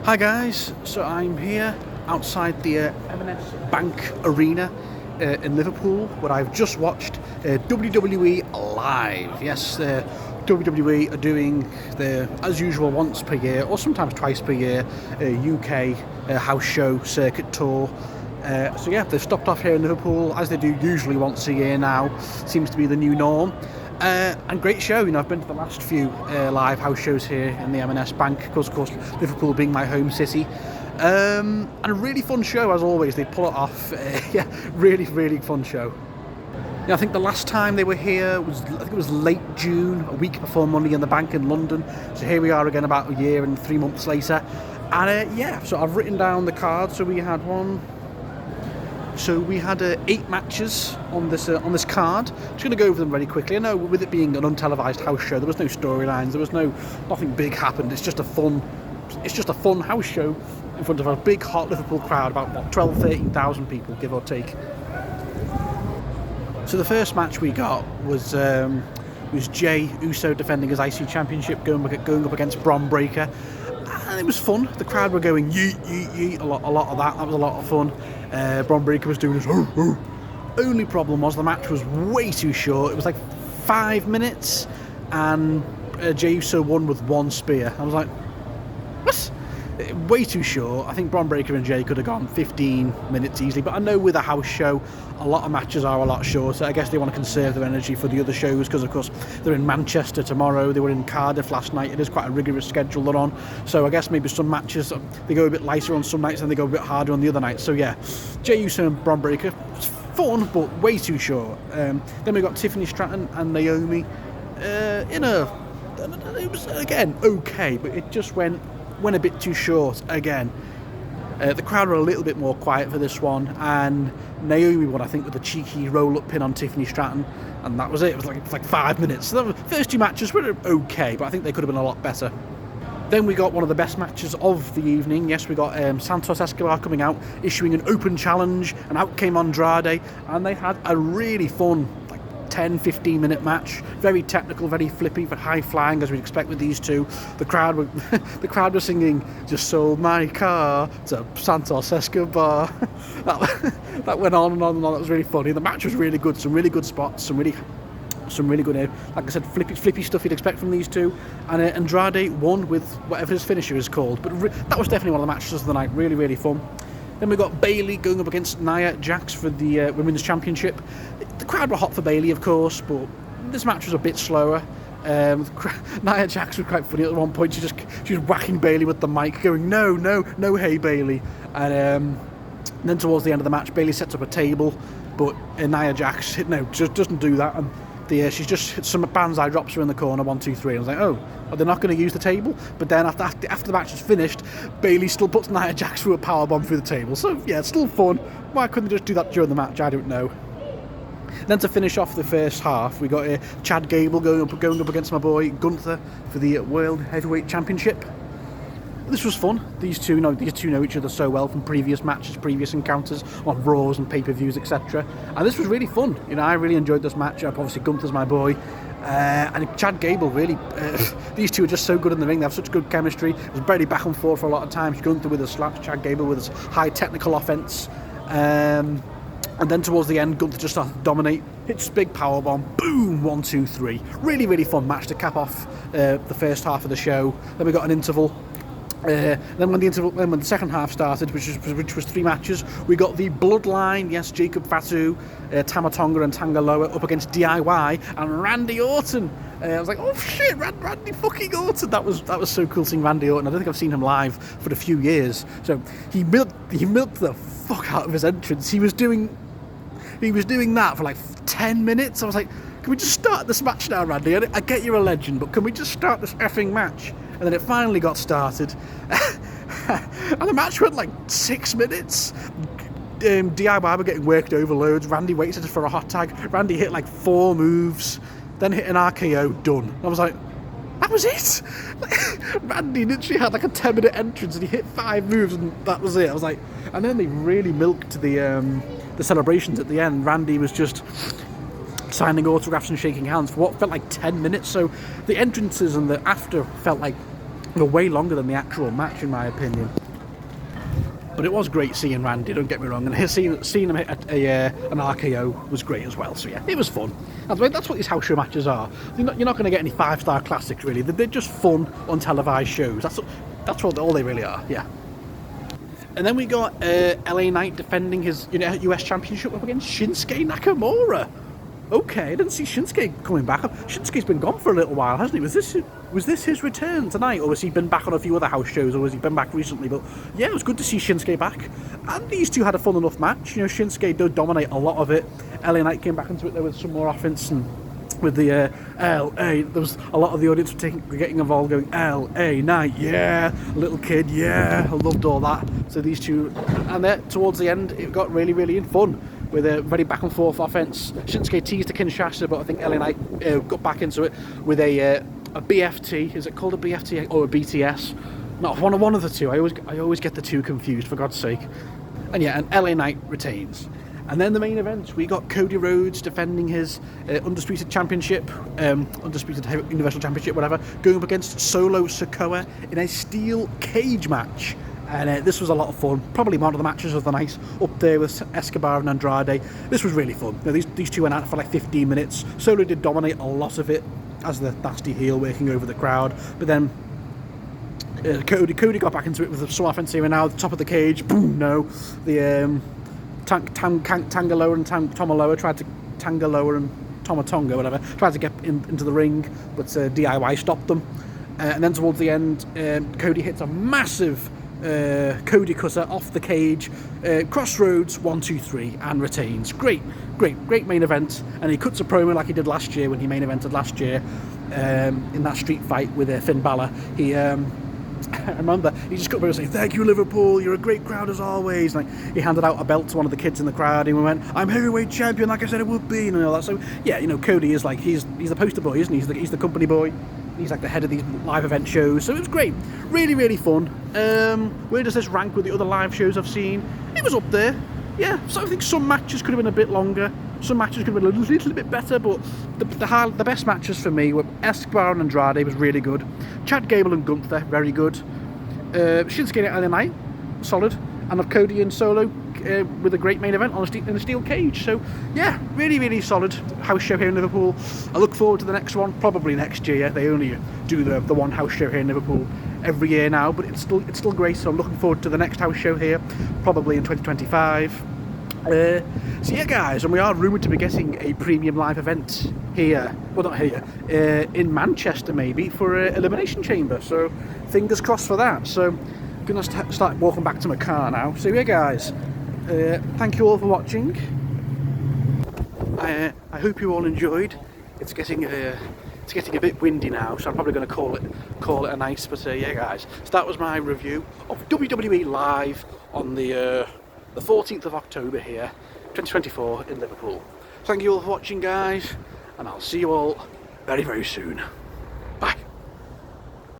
Hi guys, so I'm here outside the M&S Bank Arena in Liverpool, where I've just watched WWE Live. Yes, WWE are doing the, as usual, once per year or sometimes twice per year, UK house show circuit tour. So yeah, they've stopped off here in Liverpool, as they do usually once a year now. Seems to be the new norm. And great show, you know, I've been to the last few live house shows here in the M&S Bank, because of course Liverpool being my home city. And a really fun show, as always. They pull it off. Yeah, really fun show. Yeah, I think the last time they were here was, I think it was late June, a week before Money in the Bank in London. So here we are again about a year and 3 months later. And yeah, so I've written down the card. So we had 8 matches on this card. Just going to go over them very quickly. I know with it being an untelevised house show, there was no storylines, there was nothing big happened. It's just a fun house show in front of a big hot Liverpool crowd, about 13,000 people, give or take. So the first match we got was Jey Uso defending his IC Championship, going up against Bron Breakker. And it was fun. The crowd were going yeet, yeet, yeet, a lot of that. That was a lot of fun. Bron Breakker was doing his Only problem was the match was way too short. It was like 5 minutes, and Jey Uso won with one spear. I was like, what? Way too short. I think Bron Breakker and Jey could have gone 15 minutes easily, but I know with a house show, a lot of matches are a lot shorter. I guess they want to conserve their energy for the other shows, because of course they're in Manchester tomorrow, they were in Cardiff last night. It is quite a rigorous schedule they're on, so I guess maybe some matches they go a bit lighter on some nights and they go a bit harder on the other nights. So yeah, Jey Uso and Bron Breakker, it's fun but way too short. Then we got Tiffany Stratton and Naomi it was again okay, but it just went a bit too short again. The crowd were a little bit more quiet for this one, and Naomi won, I think, with a cheeky roll-up pin on Tiffany Stratton, and that was it. It was like 5 minutes. So the first 2 matches were okay, but I think they could have been a lot better. Then we got one of the best matches of the evening. Yes, we got Santos Escobar coming out, issuing an open challenge, and out came Andrade, and they had a really fun 10-15 minute match. Very technical, very flippy, but high flying, as we'd expect with these two. The crowd were singing "Just Sold My Car" to Santos Escobar. that went on and on and on. That was really funny. The match was really good. Some really good spots. Some really good, like I said, flippy stuff you'd expect from these two. And Andrade won with whatever his finisher is called. But that was definitely one of the matches of the night. Really fun. Then we got Bayley going up against Nia Jax for the Women's Championship. The crowd were hot for Bayley, of course, but this match was a bit slower. Nia Jax was quite funny at one point. She was whacking Bayley with the mic, going, no, hey Bayley. And then towards the end of the match, Bayley sets up a table, but Nia Jax just doesn't do that. And she's just hit some banzai drops her in the corner, 1, 2, 3. And I was like, oh, are they not going to use the table? But then after the match is finished, Bayley still puts Nia Jax through a powerbomb through the table. So yeah, it's still fun. Why couldn't they just do that during the match? I don't know. Then to finish off the first half, we got Chad Gable going up against my boy Gunther for the World Heavyweight Championship. This was fun. These two know each other so well from previous matches, previous encounters on Raws and pay-per-views, etc. And this was really fun. You know, I really enjoyed this matchup. Obviously, Gunther's my boy. And Chad Gable, really, these two are just so good in the ring. They have such good chemistry. It was very back and forth for a lot of times. Gunther with his slaps, Chad Gable with his high technical offense. And then towards the end, Gunther just started to dominate. Hits big powerbomb. Boom! 1, 2, 3. Really fun match to cap off the first half of the show. Then we got an interval. Then when the second half started, which was 3 matches, we got the Bloodline. Yes, Jacob Fatu, Tama Tonga and Tanga Loa up against DIY and Randy Orton. I was like, oh shit, Randy fucking Orton. That was so cool seeing Randy Orton. I don't think I've seen him live for a few years. So he milked the fuck out of his entrance. He was doing that for like 10 minutes. I was like, can we just start this match now, Randy? I get you're a legend, but can we just start this effing match? And then it finally got started. And the match went like 6 minutes. DIY were getting worked over loads. Randy waited for a hot tag. Randy hit like 4 moves, then hit an RKO, done. I was like, that was it? Randy literally had like a 10-minute entrance and he hit 5 moves and that was it. I was like, and then they really milked the celebrations at the end. Randy was just signing autographs and shaking hands for what felt like 10 minutes. So the entrances and the after felt like They were way longer than the actual match, in my opinion. But it was great seeing Randy, don't get me wrong, and seeing him hit an RKO was great as well. So yeah, it was fun. That's what these house show matches are. You're not going to get any 5-star classics really. They're just fun, untelevised shows. That's what all they really are. Yeah. And then we got LA Knight defending his US Championship up against Shinsuke Nakamura. Okay, I didn't see Shinsuke coming back. Shinsuke's been gone for a little while, hasn't he? Was this his return tonight, or has he been back on a few other house shows, or has he been back recently? But yeah, it was good to see Shinsuke back. And these two had a fun enough match. Shinsuke did dominate a lot of it. LA Knight came back into it there with some more offense, and with the LA, there was a lot of the audience were getting involved, going LA Knight, yeah, little kid, yeah. I loved all that. So these two, and then towards the end, it got really, really fun. With a very back and forth offense. Shinsuke teased a Kinshasa, but I think LA Knight got back into it with a BFT. Is it called a BFT or a BTS? Not one of the two. I always get the two confused, for God's sake. And yeah, and LA Knight retains. And then the main event, we got Cody Rhodes defending his undisputed championship, undisputed Universal Championship, whatever, going up against Solo Sikoa in a steel cage match. And this was a lot of fun. Probably one of the matches of the night, up there with Escobar and Andrade. This was really fun. These two went out for like 15 minutes. Solo did dominate a lot of it as the nasty heel working over the crowd. But then Cody got back into it with some offense here and now. The top of the cage, boom, no. The Tangaloa and Tomaloa tried to Tangaloa and Tomatonga, whatever, tried to get into the ring, but DIY stopped them. And then towards the end, Cody hits a massive Cody cutter off the cage, Crossroads 1, 2, 3, and retains. Great main event. And he cuts a promo like he did last year when he main evented last year in that street fight with Finn Balor. He I remember he just got up there saying, "Thank you, Liverpool, you're a great crowd as always." And he handed out a belt to one of the kids in the crowd and he went, "I'm heavyweight champion like I said it would be," and all that. So yeah, Cody is like, he's the poster boy, isn't he? He's the company boy. He's like the head of these live event shows. So it was great. Really fun. Where does this rank with the other live shows I've seen? It was up there. Yeah, so I think some matches could have been a bit longer. Some matches could have been a little bit better, but the best matches for me were Escobar and Andrade was really good. Chad Gable and Gunther, very good. Shinsuke and LA Knight, solid. And of Cody and Solo with a great main event in a steel cage. So yeah, really solid house show here in Liverpool. I look forward to the next one, probably next year. They only do the one house show here in Liverpool every year now, but it's still great. So I'm looking forward to the next house show here, probably in 2025. So yeah, guys, and we are rumoured to be getting a premium live event here, well not here, in Manchester maybe, for Elimination Chamber, so fingers crossed for that. So I'm going to start walking back to my car now. So yeah, guys, thank you all for watching. I hope you all enjoyed. It's getting a bit windy now, so I'm probably going to call it a night. But yeah, guys, so that was my review of WWE Live on the 14th of October here, 2024 in Liverpool. Thank you all for watching, guys, and I'll see you all very soon.